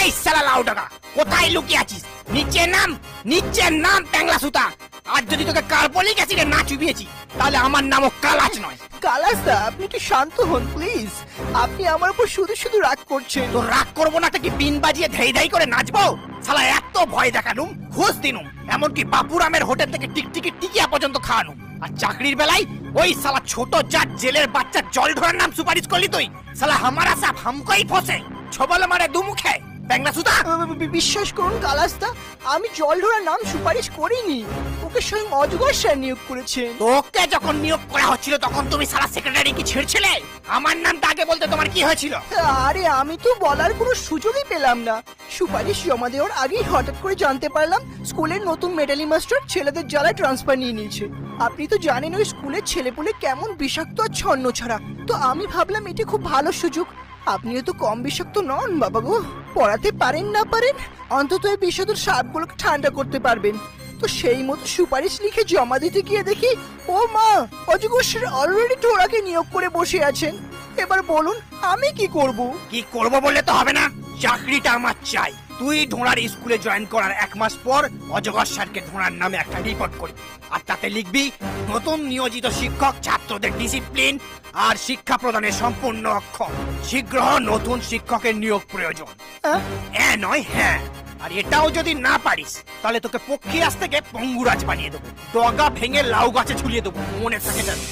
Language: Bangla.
এই শালা লাউডাকা, কোথায় লুকিয়ে আছিস? নিচে নাম ট্যাংলা সুতা। আর যদি তোকে কার্বলিক অ্যাসিডে না চুবিয়েছি তাহলে আমার নামও কালাচ নয়। কালাসদা, আপনি একটু শান্ত হন প্লিজ। আপনি আমার উপর শুধু শুধু রাগ করছেন। তো রাগ করবো না, কি বিন বাজিয়ে ধেই ধেই করে নাচবো? শালা এত ভয় দেখানুম, ঘুষ দিনুম, এমনকি বাপুরামের হোটেল থেকে টিকটিকি টিকিয়া পর্যন্ত খাওয়ানুম। আর চাকরির বেলায় ওই শালা ছোট জাত জেলের বাচ্চা জল ঢোরার নাম সুপারিশ করলি তুই। শালা হামারা সাপ হামকোই ফসে, ছবল মারে দুমুখে ট্যাংলা সুতা। বিশ্বাস করুন কালাসদা, আমি জল ধরার নাম সুপারিশ করিনি। ওকে স্বয়ং অজগর স্যার নিয়োগ করেছেন। তোকে যখন নিয়োগ করা হচ্ছিল তখন তুমি সারা সেক্রেটারি কি ছিড়ছিলে? আমার নামটা আগে বলতে তোমার কি হয়েছিল? আরে আমি তো বলার কোনো সুযোগই পেলাম না। সুপারিশ জমা দেওয়ার আগেই হঠাৎ করে জানতে পারলাম স্কুলের নতুন মেডালি মাস্টার ছেলেদের জ্বালায় ট্রান্সফার নিয়ে নিয়েছে। আপনি তো জানেন ওই স্কুলের ছেলেপুলে কেমন বিষাক্ত আর ছন্ন ছাড়া। তো আমি ভাবলাম এটি খুব ভালো সুযোগ। আপনিও তো কম বিষাক্ত নন বাবা গো। পড়াতে পারেন না পারেন, অন্তত এই বিষাক্ত সাপগুলোকে ঠান্ডা করতে পারবেন। তো সেই মতো সুপারিশ লিখে জমা দিতে গিয়ে দেখি ও মা, অজগর স্যার অলরেডি টোরাকে নিয়োগ করে বসে আছেন। এবার বলুন আমি কি করব? কি করব বললে তো হবে না, চাকরিটা আমার চাই। তুই ঢোড়ার স্কুলে জয়েন করার 1 মাস পর অজগর স্যারকে ঢোড়ার নামে একটা রিপোর্ট করবি। আর তাতে লিখবি নতুন নিয়োজিত শিক্ষক ছাত্রদের ডিসিপ্লিন আর শিক্ষা প্রদানের সম্পূর্ণ অক্ষম। শীঘ্র নতুন শিক্ষকের নিয়োগ প্রয়োজন। নয় হ্যাঁ। আর এটাও যদি না পারিস তাহলে তোকে পক্ষী রাজ থেকে পঙ্গুরাজ বানিয়ে দেবো, ডগা ভেঙে লাউ গাছে ঝুলিয়ে দেবো, মনে থাকে যাবে।